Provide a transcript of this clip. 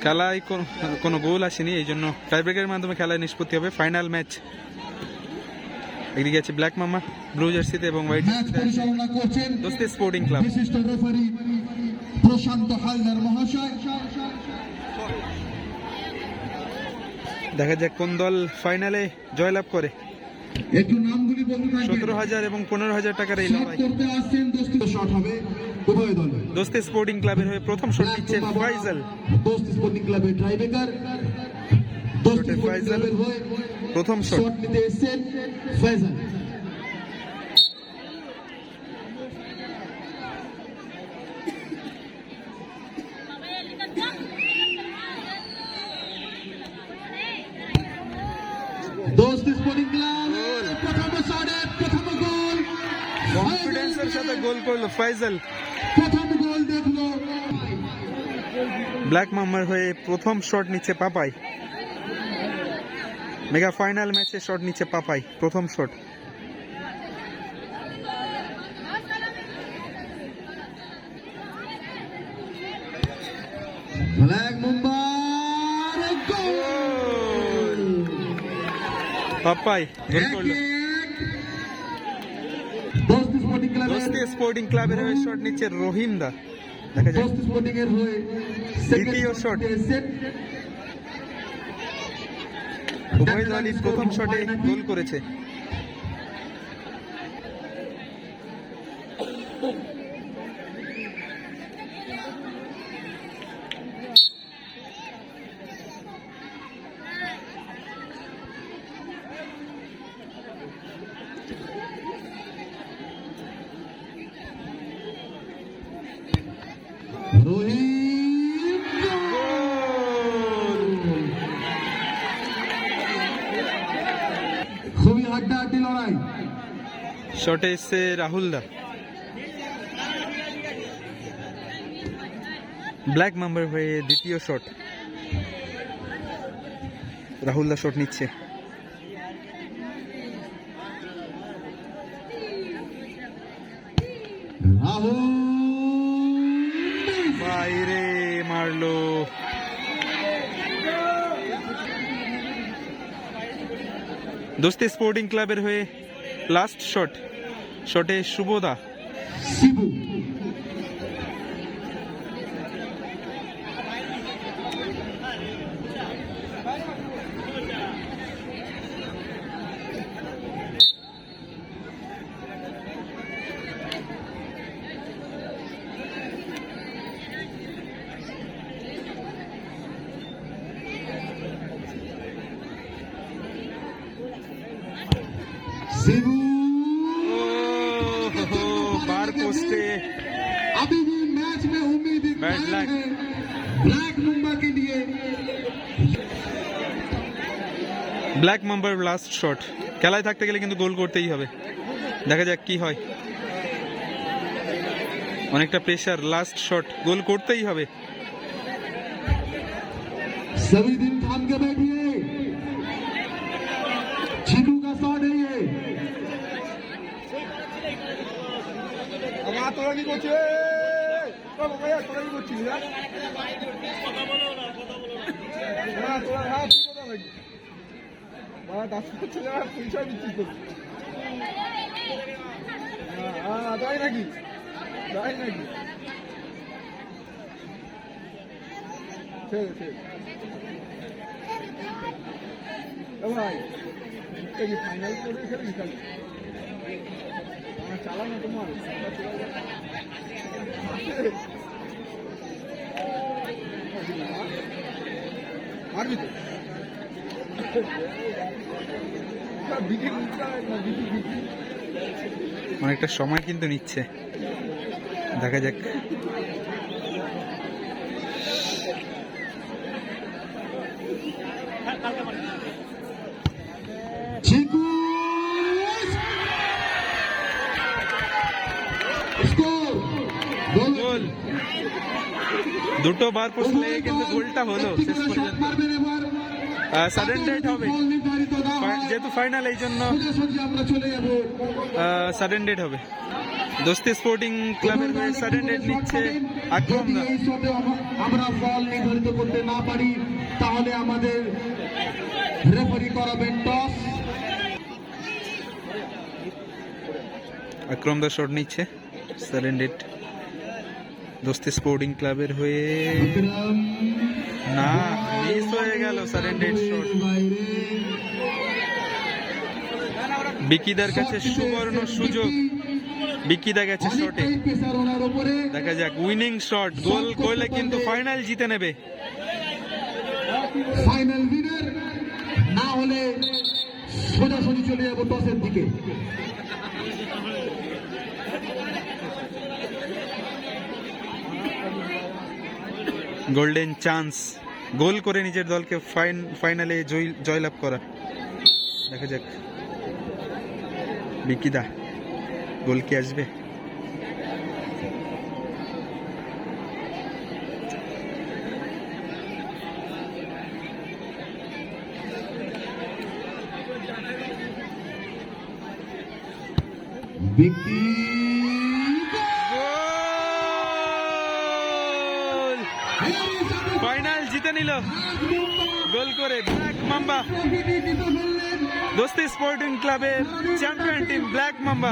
খেলায় কোনো গোল আসেনি, এই জন্য টাইব্রেকারের মাধ্যমে খেলায় নিষ্পত্তি হবে। Final match. এদিকে আছে ব্ল্যাক মামা ব্লু জার্সিতে এবং হোয়াইট পরিচালনা করছেন দোস্তি স্পোর্টিং ক্লাব। বিশিষ্ট রেফারি প্রশান্ত হালদার মহাশয়। দেখা যাক কোন দল ফাইনালে জয়লাভ করে। একটু নামগুলি বলতে থাকবেন। 17,000 এবং 15,000 টাকার এই লড়াই। করতে আসছেন দোস্তি শট হবে উভয় দলে। দোস্তি স্পোর্টিং ক্লাবের হয়ে প্রথম শট নিচ্ছে ফাইজাল। দোস্তি স্পোর্টিং ক্লাবের টাইব্রেকার। দোস্তি স্পোর্টিং ক্লাবের হয়ে প্রথম শট নিতে এসেছেন ফাইজাল। দোস্তি স্পোর্টিং ক্লাব প্রথম শটে প্রথম গোল। কনফিডেন্সের সাথে গোল করলো ফাইজাল। প্রথম গোল দেখলো। ব্ল্যাক মামার হয়ে প্রথম শট নিচ্ছে পাপাই। মেগা ফাইনাল ম্যাচে শট নিচ্ছে পাপাই, প্রথম শট। ব্ল্যাক মুম্বাই গোল। পাপাই গোল করলো। দোস্তি স্পোর্টিং ক্লাবের দোস্তি স্পোর্টিং ক্লাবের হয়ে শট নিচ্ছে রহিম দা। দেখা যাক দোস্তি স্পোর্টিং এর হয়ে দ্বিতীয় শট। উভয় দলই প্রথম শটে গোল করেছে। রহিম খুবই হাড্ডাহাড্ডি লড়াই। শটে এসছে রাহুল দা। ব্ল্যাক মাম্বার হয়ে দ্বিতীয় শট। রাহুল দা শট নিচ্ছে। রাহুল বাইরে মারলো। দোস্তি স্পোর্টিং ক্লাবের হয়ে লাস্ট শট। শটে শুভদা। শিবু शिबू बार पोस्टे। अभी भी मैच में उम्मीद बैड लक। है ब्लैक मुंबई के लिए। ব্ল্যাক মাম্বার লাস্ট শট। খেলায় থাকতে গেলে কিন্তু গোল করতেই হবে। দেখা যাক কি হয়। অনেকটা প্রেসার, লাস্ট শট, গোল করতেই হবে। सभी दिन थाम के बैठिए। चीकू का शॉट है ये। তোরা কি করছিস? তোরা কি করছিস? তোরা হাত কথা নাকি? ছেলে পরিচয় দিচ্ছিস তো? তাই নাকি? তাই নাকি? ঠিক ঠিক। ভাই কি ফাইনাল করে খেলবি খালি? চালা না তোমার মারবি তো অনেকটা সময় কিন্তু নিচ্ছে। দেখা যাক। चीकू গোল। দুটো বার পোস্ট লেগে কিন্তু গোলটা হলো শেষ পর্যন্ত। সাডেন ডেট হবে যেহেতু ফাইনাল, এই জন্য সাডেন ডেট হবে। দোস্তি স্পোর্টিং ক্লাবের হয়ে সাডেন ডেথ নিচ্ছে আকরম দা। এই শটে আমরা ফল নির্ধারিত করতে না পারি তাহলে আমাদের রেফারি করাবেন টস। আকরম দা শট নিচ্ছে সাডেন ডেথ দোস্তি স্পোর্টিং ক্লাবের হয়ে। বিক্রম না, মিস হয়ে গেল সাডেন ডেথ শট। বাইরে বিকিদার কাছে সুবর্ণ সুযোগ, বিকিদা গেছে শটে। অনেকটাই প্রেসার ওনার উপরে। দেখা যাক, উইনিং শট, গোল করলে কিন্তু ফাইনাল জিতে নেবে। ফাইনাল উইনার না হলে সোজাসুজি চলে যাবো টসের দিকে। গোল্ডেন চান্স গোল করে নিজের দলকে ফাইনালে জয়লাভ করা। দেখা যাক বিকিদা গোল কি আসবে। বিকি গোল! ফাইনাল জিতে নিল গোল করে ব্ল্যাক মাম্বা। দোস্তি স্পোর্টিং ক্লাবের চ্যাম্পিয়ন টিম ব্ল্যাক মাম্বা।